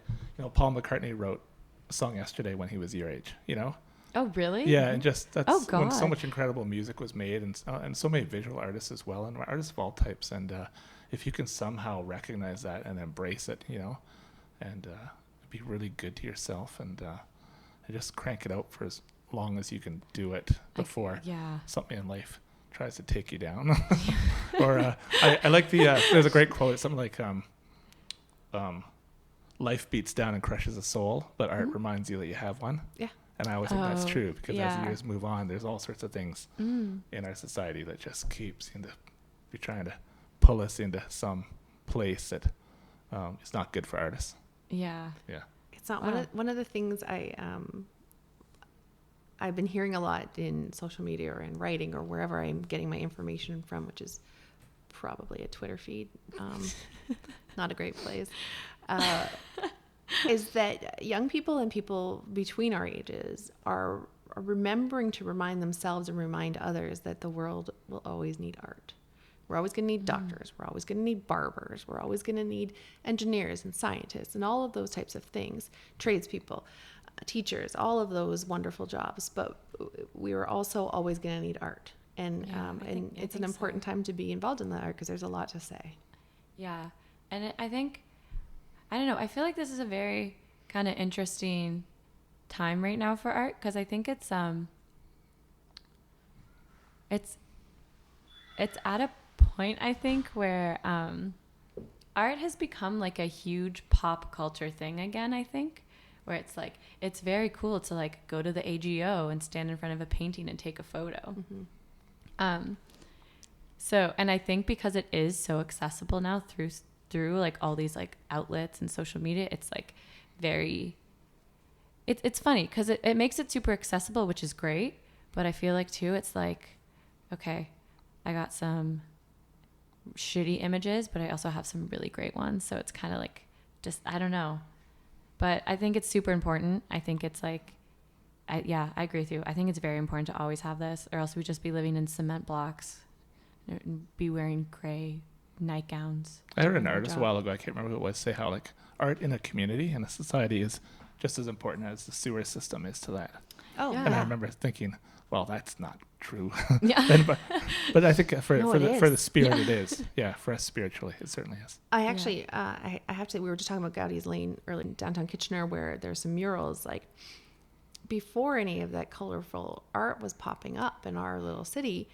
Paul McCartney wrote a song yesterday when he was your age. Oh, really? Yeah, and just that's when so God. much incredible music was made, and so many visual artists as well, and artists of all types. And if you can somehow recognize that and embrace it, and be really good to yourself, and just crank it out for as long as you can do it before something in life tries to take you down. Or I like there's a great quote. It's something like, life beats down and crushes a soul, but art reminds you that you have one. Yeah. And I always think that's true, because as the years move on, there's all sorts of things in our society that just keeps be trying to pull us into some place that is not good for artists. Yeah. Yeah. It's not one of the things I've been hearing a lot in social media or in writing or wherever I'm getting my information from, which is probably a Twitter feed. Not a great place. Is that young people and people between our ages are remembering to remind themselves and remind others that the world will always need art. We're always going to need doctors. We're always going to need barbers. We're always going to need engineers and scientists and all of those types of things, tradespeople, teachers, all of those wonderful jobs. But we are also always going to need art. And it's an important time to be involved in that art because there's a lot to say. Yeah. And I don't know. I feel like this is a very kind of interesting time right now for art, because I think it's at a point, I think, where art has become like a huge pop culture thing again, I think, where it's like it's very cool to like go to the AGO and stand in front of a painting and take a photo. So, and I think because it is so accessible now through like all these like outlets and social media, it's like it's funny because it makes it super accessible, which is great. But I feel like too, it's like, okay, I got some shitty images, but I also have some really great ones. So it's kind of like, just, I don't know. But I think it's super important. I think it's like, I agree with you. I think it's very important to always have this, or else we'd just be living in cement blocks and be wearing gray nightgowns. I heard an artist a while ago, I can't remember who it was, say how like art in a community and a society is just as important as the sewer system is to that. Oh, Yeah. And I remember thinking, well, that's not true. Yeah. but I think for the spirit, Yeah. it is. Yeah, for us spiritually, it certainly is. I actually, I have to, we were just talking about Gowdy's Lane early in downtown Kitchener, where there's some murals. Like before any of that colorful art was popping up in our little city,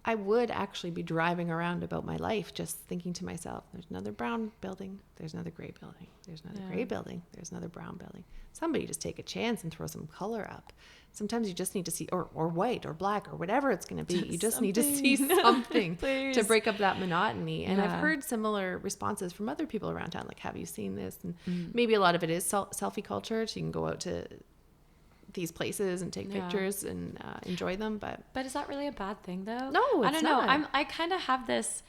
I would actually be driving around about my life just thinking to myself, there's another brown building, there's another gray building, there's another gray building, there's another brown building. Somebody just take a chance and throw some color up. Sometimes you just need to see, or white or black or whatever it's going to be. You just need to see something to break up that monotony. And I've heard similar responses from other people around town, like, have you seen this? And maybe a lot of it is selfie culture. So you can go out to these places and take pictures and enjoy them. But is that really a bad thing though? No, it's I don't not. know. I kind of have this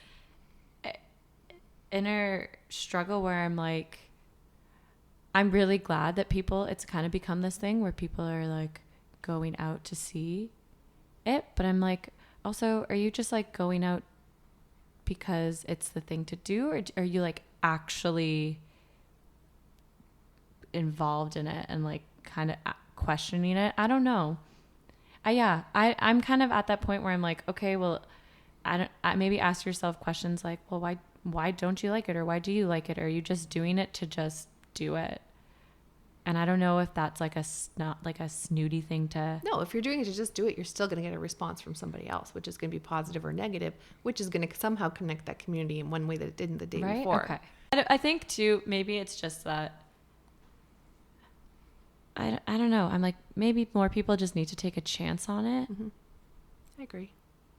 inner struggle where I'm like, I'm really glad that it's kind of become this thing where people are like going out to see it. But I'm like, also, are you just like going out because it's the thing to do, or are you like actually involved in it and like kind of questioning it? I don't know. I'm kind of at that point where I'm like, okay, well, maybe ask yourself questions like, well, why don't you like it, or why do you like it, or are you just doing it to just do it? And I don't know if that's like a snooty thing to... No, if you're doing it to just do it, you're still going to get a response from somebody else, which is going to be positive or negative, which is going to somehow connect that community in one way that it didn't the day before. Okay. I think too, maybe it's just that, I don't know. I'm like, maybe more people just need to take a chance on it. Mm-hmm. I agree.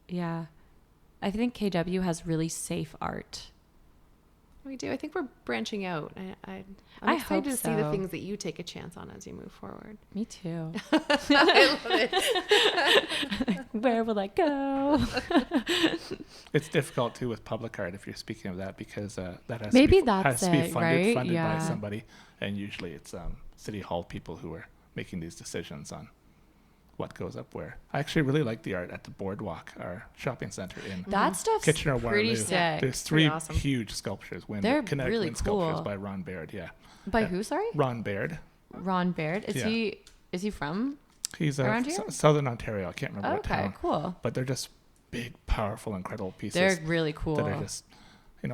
Yeah. I think KW has really safe art. We do. I think we're branching out. I'm I excited hope to see the so. things that you take a chance on as you move forward. Me too. I love it. Where will I go? It's difficult too with public art if you're speaking of that, because that has Maybe to be, that's has to be it, funded right? by Yeah. somebody, and usually it's city hall people who are making these decisions on what goes up where. I actually really like the art at the Boardwalk, our shopping center in That stuff's Kitchener pretty Waterloo. sick. There's 3 awesome. huge sculptures. They're Kinetic really wind sculptures cool. by Ron Baird. Yeah, By who, sorry? Ron Baird. Ron Baird. Is he from? He's Around here? Southern Ontario. I can't remember what Okay, town. cool. But they're just big, powerful, incredible pieces. They're really cool. that are just,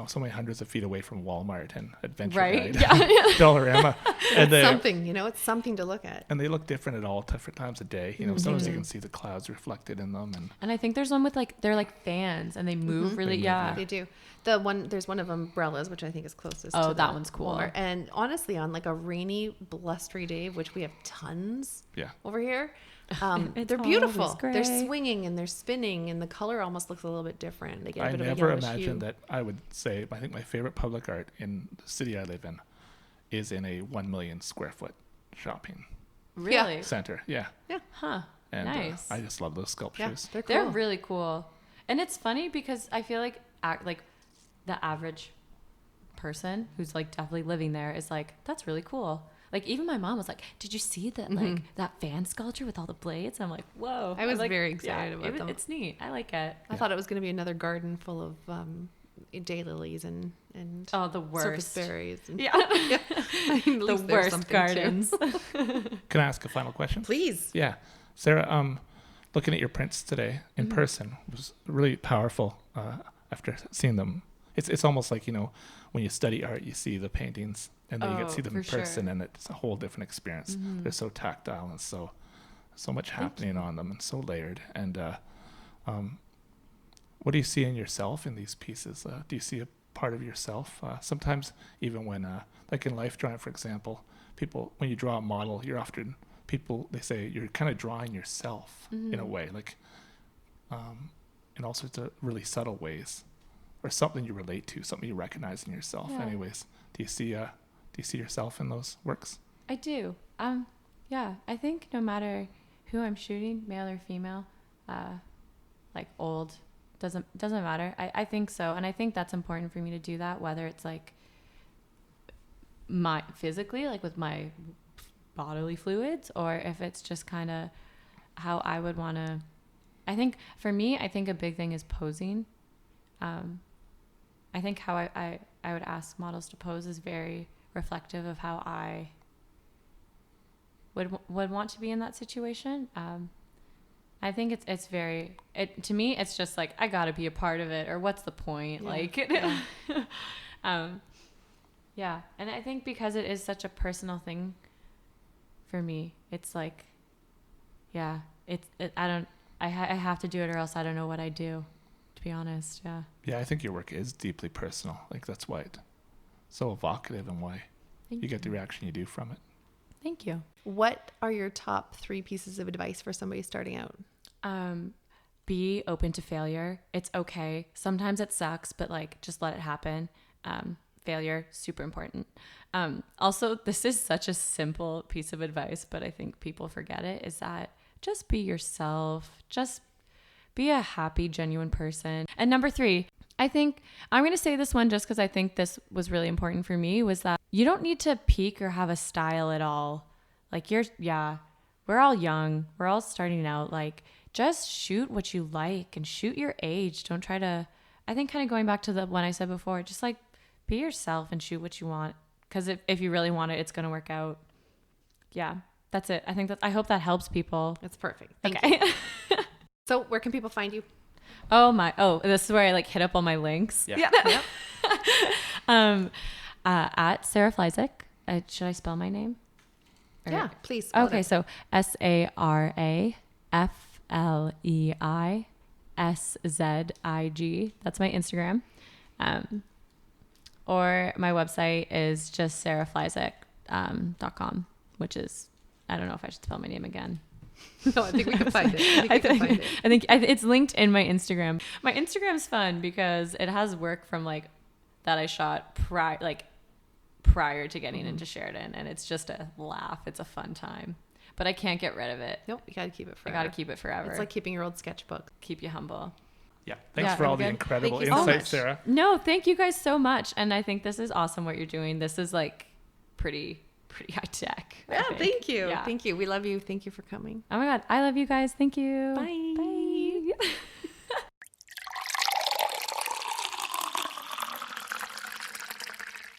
so many hundreds of feet away from Walmart and Adventure Right? Guide, Yeah. Dollarama, and they Something, it's something to look at. and they look different at all different times of day. Sometimes you can see the clouds reflected in them, And I think there's one with like, they're like fans and they move really, They move, yeah. They do. There's one of umbrellas, which I think is closest Oh, to that the one's cool. Walmart. And honestly, on like a rainy, blustery day, which we have tons yeah. over here, It's they're beautiful. always They're gray. swinging and they're spinning, and the color almost looks a little bit different. They get a I bit of a never yellowish imagined hue. that I would say. I think my favorite public art in the city I live in is in a 1 million square foot shopping Really? center. Yeah, Huh. and Nice. I just love those Yeah, sculptures. they're cool. They're really cool. And it's funny because I feel like the average person who's like definitely living there is like, that's really cool. Like even my mom was like, did you see that like that fan sculpture with all the blades? I'm like, whoa. I was I'm like, very excited about them. It's neat. I like it. I thought it was going to be another garden full of daylilies and Oh, the surface worst. berries. And, Yeah. I mean, at The least there's worst something, too. gardens. Can I ask a final question? Please. Yeah, Sarah. Looking at your prints today in person was really powerful. After seeing them, it's almost like when you study art, you see the paintings and then you get to see them for in person, sure. and it's a whole different experience. They're so tactile and so much happening on them and so layered. And what do you see in yourself in these pieces? Do you see a part of yourself? Sometimes even when, like in life drawing, for example, people, when you draw a model, they say you're kind of drawing yourself in a way, like in all sorts of really subtle ways, or something you relate to, something you recognize in yourself. Yeah. Anyways, do you see yourself in those works? I do. Yeah, I think no matter who I'm shooting, male or female, like old, doesn't matter. I think so. And I think that's important for me to do that, whether it's like my physically, like with my bodily fluids, or if it's just kind of how I would want to. I think for me, I think a big thing is posing. I think how I would ask models to pose is very reflective of how I would want to be in that situation. I think it's very, to me, it's just like, I gotta be a part of it, or what's the point? Yeah. Like, yeah. And I think because it is such a personal thing for me, it's like, yeah, I have to do it or else I don't know what I do, to be honest. Yeah. Yeah, I think your work is deeply personal. Like that's why it's so evocative and why you get the reaction you do from it. Thank you. What are your top 3 pieces of advice for somebody starting out? Be open to failure. It's okay. Sometimes it sucks, but like just let it happen. failure, super important. Also, this is such a simple piece of advice, but I think people forget it, is that just be yourself. Just be a happy, genuine person. And number 3, I think I'm going to say this one just because I think this was really important for me, was that you don't need to peak or have a style at all. Like we're all young. We're all starting out. Like, just shoot what you like and shoot your age. Don't try to, I think kind of going back to the one I said before, just like be yourself and shoot what you want. Because if you really want it, it's going to work out. Yeah, that's it. I hope that helps people. That's perfect. Thank Okay. you. So where can people find you? This is where I like hit up all my links. Yeah. At Sara Fleiszig. Should I spell my name? Yeah, please. Okay, so SaraFleizig. That's my Instagram. Or my website is just sarafleiszig.com, which is, I don't know if I should spell my name again. No, I think we can find it. I think it's linked in my Instagram. My Instagram's fun because it has work from like that I shot prior to getting into Sheridan, and it's just a laugh. It's a fun time, but I can't get rid of it. Nope, you gotta keep it forever. I gotta keep it forever. It's like keeping your old sketchbook. Keep you humble. Yeah. Thanks for all the incredible Thank you so insights, much. Sarah. No, thank you guys so much, and I think this is awesome what you're doing. This is like pretty high tech. Yeah, thank you. Yeah. Thank you. We love you. Thank you for coming. Oh my God, I love you guys. Thank you. Bye. Bye.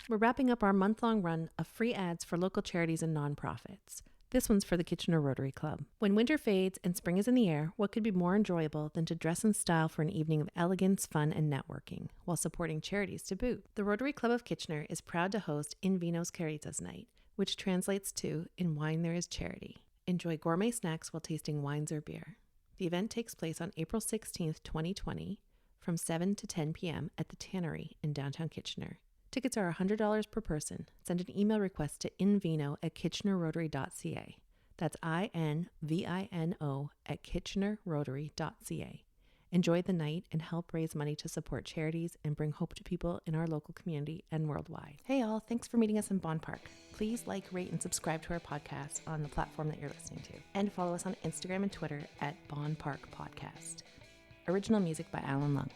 We're wrapping up our month-long run of free ads for local charities and nonprofits. This one's for the Kitchener Rotary Club. When winter fades and spring is in the air, what could be more enjoyable than to dress in style for an evening of elegance, fun, and networking, while supporting charities to boot? The Rotary Club of Kitchener is proud to host In Vino's Caritas Night, which translates to In Wine There Is Charity. Enjoy gourmet snacks while tasting wines or beer. The event takes place on April 16th, 2020, from 7 to 10 p.m. at the Tannery in downtown Kitchener. Tickets are $100 per person. Send an email request to invino@kitchenerrotary.ca. That's INVINO@kitchenerrotary.ca. Enjoy the night and help raise money to support charities and bring hope to people in our local community and worldwide. Hey all, thanks for meeting us in Bonn Park. Please like, rate, and subscribe to our podcast on the platform that you're listening to. And follow us on Instagram and Twitter at Bonn Park Podcast. Original music by Alan Lung.